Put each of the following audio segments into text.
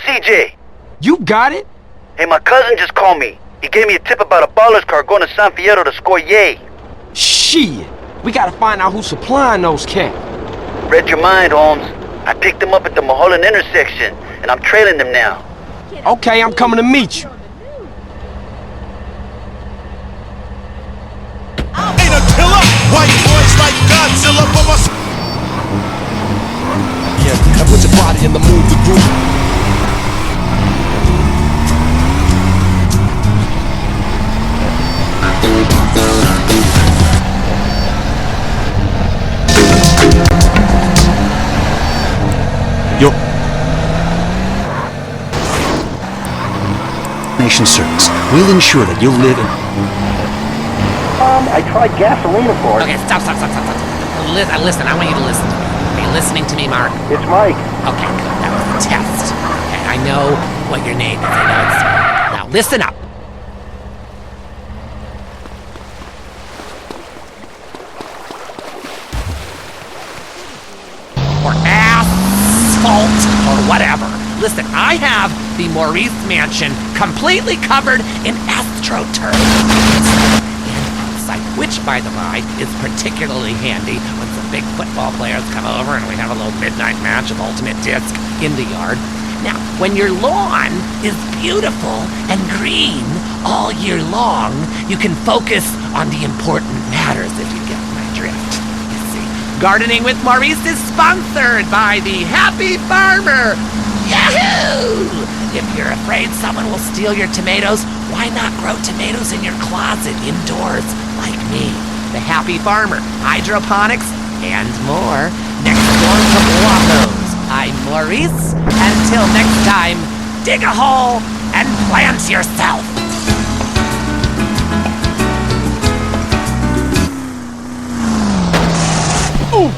CJ. You got it? Hey, my cousin just called me. He gave me a tip about a baller's car going to San Fierro to score yay. Shit. We gotta find out who's supplying those cats. Read your mind, Holmes. I picked them up at the Mulholland intersection, and I'm trailing them now. Okay, I'm coming to meet you. Ain't a killer, white boys like Godzilla, but my... Yeah, put your body in the mood to groove. Your nation service will ensure that you'll live in... I tried gasoline for it. Okay, stop. Listen, I want you to listen to me. Are you listening to me, Mark? It's Mike. Okay, good. That was the test. Okay, I know what your name is. I know it's... Now, listen up. Or asphalt, or whatever. Listen, I have the Maurice Mansion completely covered in astroturf. Which, by the by, is particularly handy when some big football players come over and we have a little midnight match of Ultimate Disc in the yard. Now, when your lawn is beautiful and green all year long, you can focus on the important matters, if you get my drift. You see, Gardening with Maurice is sponsored by the Happy Farmer. Yahoo! If you're afraid someone will steal your tomatoes, why not grow tomatoes in your closet indoors like me? The Happy Farmer, hydroponics, and more. Next door to Blotto's. I'm Maurice. Until next time, dig a hole and plant yourself. Ooh.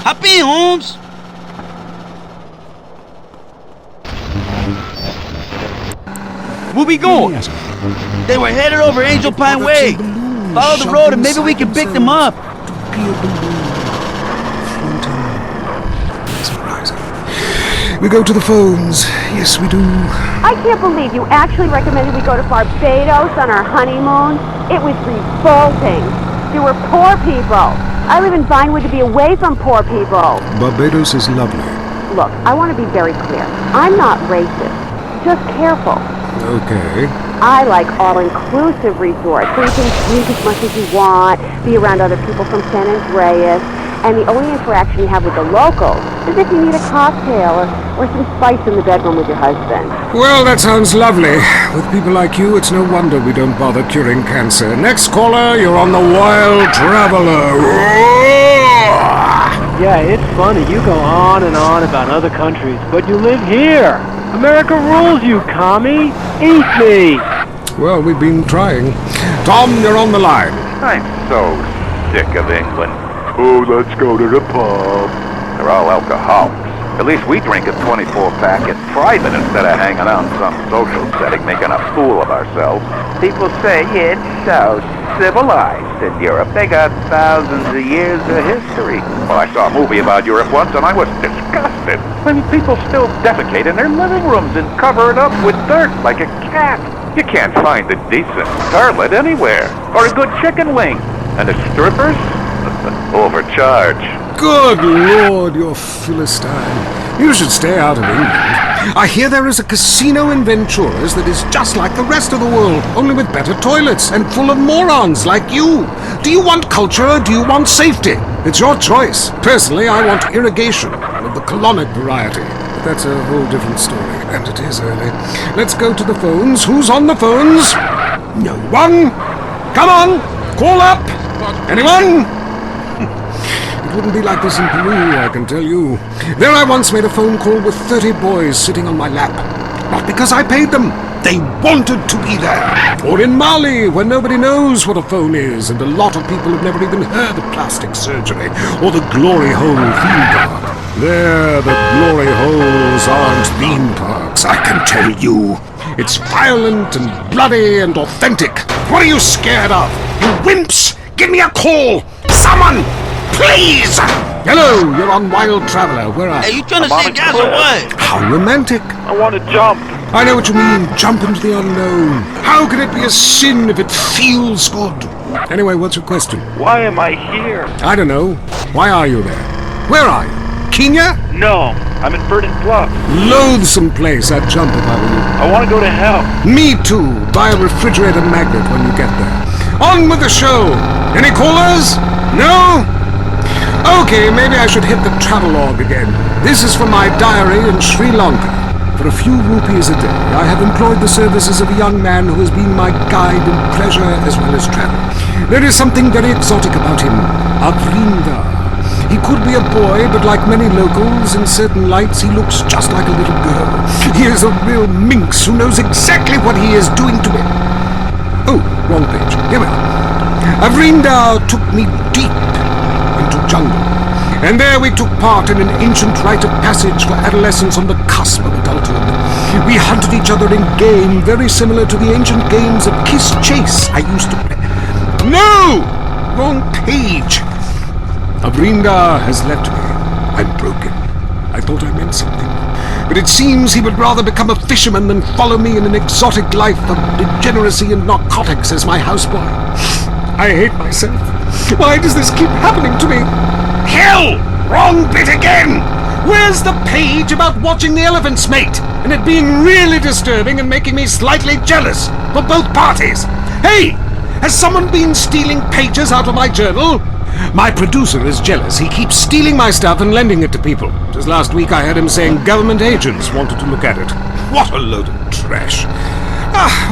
Hop in, Holmes. Where we going? They were headed over Angel Pine Way. Follow the road and maybe we can pick them up. We go to the phones. Yes, we do. I can't believe you actually recommended we go to Barbados on our honeymoon. It was revolting. There were poor people. I live in Vinewood to be away from poor people. Barbados is lovely. Look, I want to be very clear. I'm not racist. Just careful. Okay. I like all-inclusive resorts where you can drink as much as you want, be around other people from San Andreas, and the only interaction you have with the locals is if you need a cocktail or some spice in the bedroom with your husband. Well, that sounds lovely. With people like you, it's no wonder we don't bother curing cancer. Next caller, you're on the Wild Traveler. Yeah, it's funny. You go on and on about other countries, but you live here. America rules, you commie. Eat me. Well, we've been trying. Tom, you're on the line. I'm so sick of England. Oh, let's go to the pub. They're all alcoholics. At least we drink a 24-pack in private instead of hanging out in some social setting making a fool of ourselves. People say it's so civilized in Europe. They got thousands of years of history. Well, I saw a movie about Europe once and I was disgusted. I mean, people still defecate in their living rooms and cover it up with dirt like a cat. You can't find a decent toilet anywhere. Or a good chicken wing. And the strippers? Overcharge. Good Lord, you're Philistine. You should stay out of England. I hear there is a casino in Ventura's that is just like the rest of the world, only with better toilets and full of morons like you. Do you want culture or do you want safety? It's your choice. Personally, I want irrigation of the colonic variety. But that's a whole different story, and it is early. Let's go to the phones. Who's on the phones? No one. Come on, call up. Anyone? It wouldn't be like this in Peru, I can tell you. There I once made a phone call with 30 boys sitting on my lap. Not because I paid them. They wanted to be there. Or in Mali, where nobody knows what a phone is, and a lot of people have never even heard of plastic surgery or the glory hole field guard. There, the glory holes aren't theme parks, I can tell you. It's violent and bloody and authentic. What are you scared of? You wimps! Give me a call! Someone! Please! Hello, you're on Wild Traveler. Where are you? Hey, you trying to save gas or what? How romantic. I want to jump. I know what you mean. Jump into the unknown. How can it be a sin if it feels good? Anyway, what's your question? Why am I here? I don't know. Why are you there? Where are you? Kenya? No, I'm at Verdant Bluff. Loathsome place. I'd jump if I were you. I want to go to hell. Me too. Buy a refrigerator magnet when you get there. On with the show. Any callers? No? Okay, maybe I should hit the travelogue again. This is from my diary in Sri Lanka. For a few rupees a day, I have employed the services of a young man who has been my guide in pleasure as well as travel. There is something very exotic about him. Avrinda. He could be a boy, but like many locals, in certain lights he looks just like a little girl. He is a real minx who knows exactly what he is doing to me. Oh, wrong page. Here we are. Avrinda took me deep into jungle, and there we took part in an ancient rite of passage for adolescents on the cusp of adulthood. We hunted each other in game very similar to the ancient games of Kiss Chase I used to play. No! Wrong page. Avrinda has left me. I'm broken. I thought I meant something. But it seems he would rather become a fisherman than follow me in an exotic life of degeneracy and narcotics as my houseboy. I hate myself. Why does this keep happening to me? Hell! Wrong bit again! Where's the page about watching the elephants mate? And it being really disturbing and making me slightly jealous for both parties. Hey! Has someone been stealing pages out of my journal? My producer is jealous. He keeps stealing my stuff and lending it to people. Just last week I heard him saying government agents wanted to look at it. What a load of trash.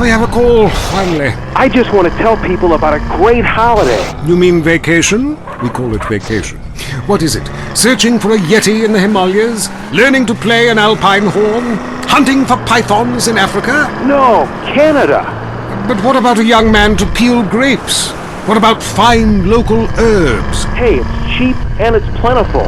We have a call, finally. I just want to tell people about a great holiday. You mean vacation? We call it vacation. What is it? Searching for a yeti in the Himalayas? Learning to play an alpine horn? Hunting for pythons in Africa? No, Canada. But what about a young man to peel grapes? What about fine local herbs? Hey, it's cheap and it's plentiful.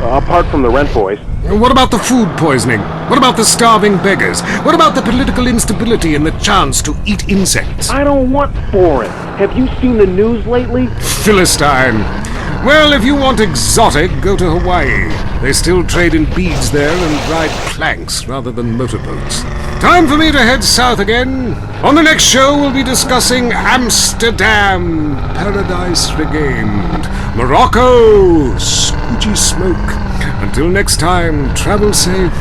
Apart from the rent boys. What about the food poisoning? What about the starving beggars? What about the political instability and the chance to eat insects? I don't want foreign. Have you seen the news lately? Philistine. Well, if you want exotic, go to Hawaii. They still trade in beads there and ride planks rather than motorboats. Time for me to head south again. On the next show, we'll be discussing Amsterdam, Paradise Regained, Morocco, Squidgy Smoke. Until next time, travel safe.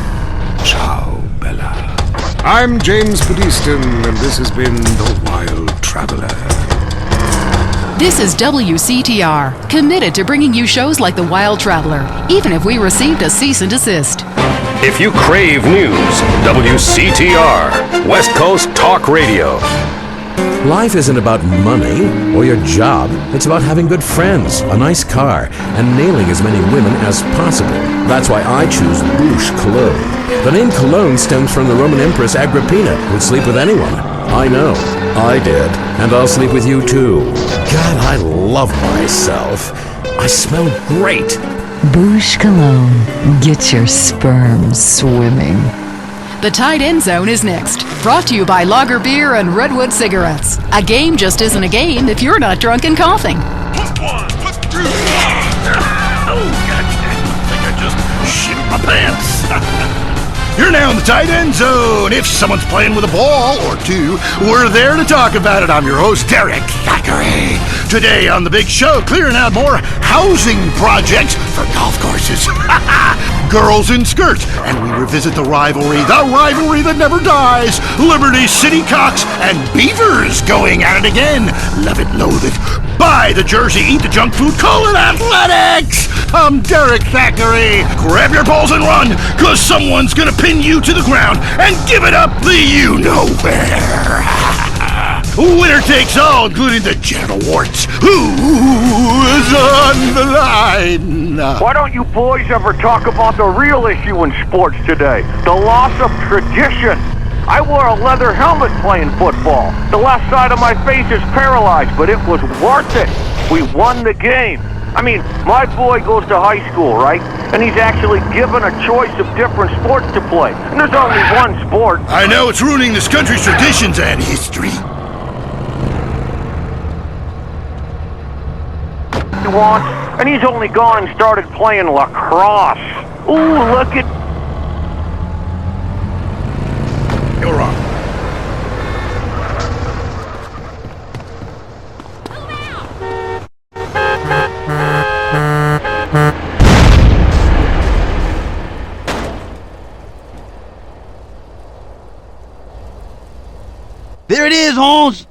Ciao, Bella. I'm James Budiston, and this has been The Wild Traveler. This is WCTR, committed to bringing you shows like The Wild Traveler, even if we received a cease and desist. If you crave news, WCTR, West Coast Talk Radio. Life isn't about money or your job. It's about having good friends, a nice car, and nailing as many women as possible. That's why I choose Bouche Cologne. The name Cologne stems from the Roman Empress Agrippina, who'd sleep with anyone. I know. I did. And I'll sleep with you too. God, I love myself. I smell great. Bouche Cologne. Get your sperm swimming. The Tight End Zone is next. Brought to you by Lager Beer and Redwood Cigarettes. A game just isn't a game if you're not drunk and coughing. Put one, put two. Oh, God, I think I just shit my pants. You're now in the tight end zone. If someone's playing with a ball or two, we're there to talk about it. I'm your host, Derek Thackeray. Today on the big show, clearing out more housing projects for golf courses. Girls in skirts. And we revisit the rivalry that never dies. Liberty City Cocks and Beavers going at it again. Love it, loathe it. Buy the jersey, eat the junk food, call it athletics. I'm Derek Thackeray. Grab your balls and run, cause someone's gonna pin you to the ground and give it up the you-know-where. Winner takes all, including the genital warts. Who's on the line? Why don't you boys ever talk about the real issue in sports today? The loss of tradition. I wore a leather helmet playing football. The left side of my face is paralyzed, but it was worth it. We won the game. I mean, my boy goes to high school, right? And he's actually given a choice of different sports to play. And there's only one sport. I know it's ruining this country's traditions and history. He wants, and he's only gone and started playing lacrosse. Ooh, look at... You're wrong. There it is, Holmes.